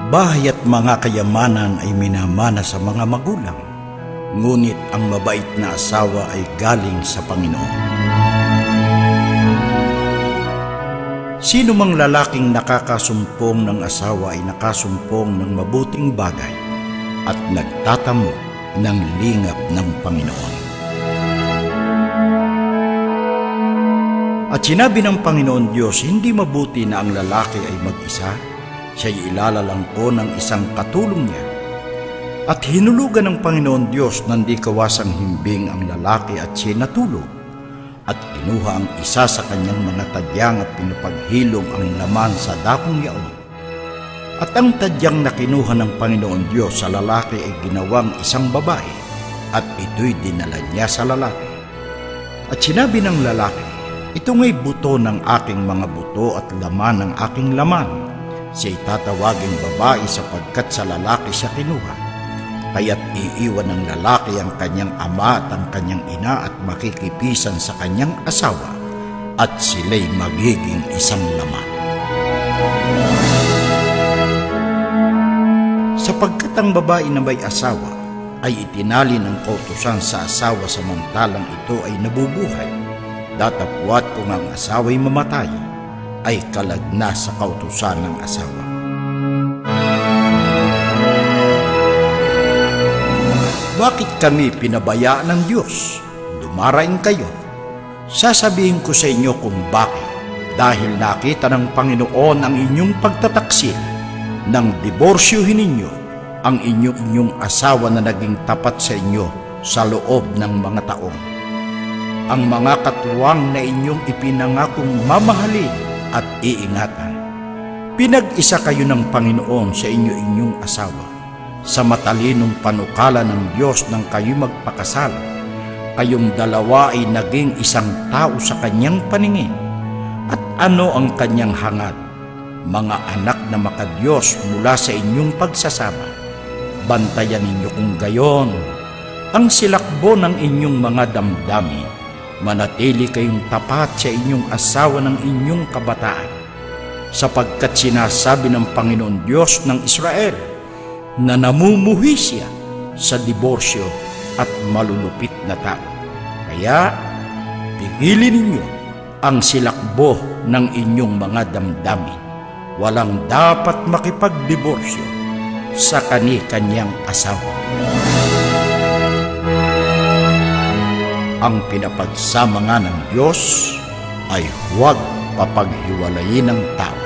Bahay at mga kayamanan ay minamana sa mga magulang, ngunit ang mabait na asawa ay galing sa Panginoon. Sino mang lalaking nakakasumpong ng asawa ay nakasumpong ng mabuting bagay at nagtatamo ng lingap ng Panginoon. At sinabi ng Panginoon Diyos, hindi mabuti na ang lalaki ay mag-isa, siya'y ilalalangko ng isang katulong niya. At hinulugan ng Panginoon Diyos na hindi kawasang himbing ang lalaki at siya'y natulog. At kinuha ang isa sa kanyang mga tadyang at pinapaghilom ang laman sa dakong yaon. At ang tadyang na kinuha ng Panginoon Diyos sa lalaki ay ginawang isang babae, at ito'y dinala niya sa lalaki. At sinabi ng lalaki, ito nga'y buto ng aking mga buto at laman ng aking laman. Siya'y tatawaging babae sapagkat sa lalaki siya kinuha. Kaya't iiwan ng lalaki ang kanyang ama at ang kanyang ina at makikipisan sa kanyang asawa, at sila'y magiging isang laman. Sapagkat ang babae na may asawa ay itinali ng kautusan sa asawa samantalang ito ay nabubuhay, datapwat kung ang asawa'y mamatay, ay kalagna sa kautusan ng asawa. Bakit kami pinabayaan ng Diyos? Dumaraing kayo. Sasabihin ko sa inyo kung bakit. Dahil nakita ng Panginoon ang inyong pagtataksil, nang diborsyohin ninyo ang inyong asawa na naging tapat sa inyo sa loob ng mga taon. Ang mga katuwang na inyong ipinangakong mamahalin at iingatan. Pinag-isa kayo ng Panginoon sa inyong asawa. Sa matalinong panukala ng Diyos nang kayo magpakasal, kayong dalawa ay naging isang tao sa kanyang paningin. At ano ang kanyang hangad? Mga anak na makadiyos mula sa inyong pagsasama. Bantayan ninyo kung gayon ang silakbo ng inyong mga damdamin. Manatili kayong tapat sa inyong asawa ng inyong kabataan, sapagkat sinasabi ng Panginoon Diyos ng Israel na namumuhi siya sa diborsyo at malulupit na tao. Kaya pigilin ninyo ang silakbo ng inyong mga damdamin. Walang dapat makipagdiborsyo sa kani-kanyang asawa. Ang pinapagsama nga ng Diyos ay huwag papaghiwalayin ng tao.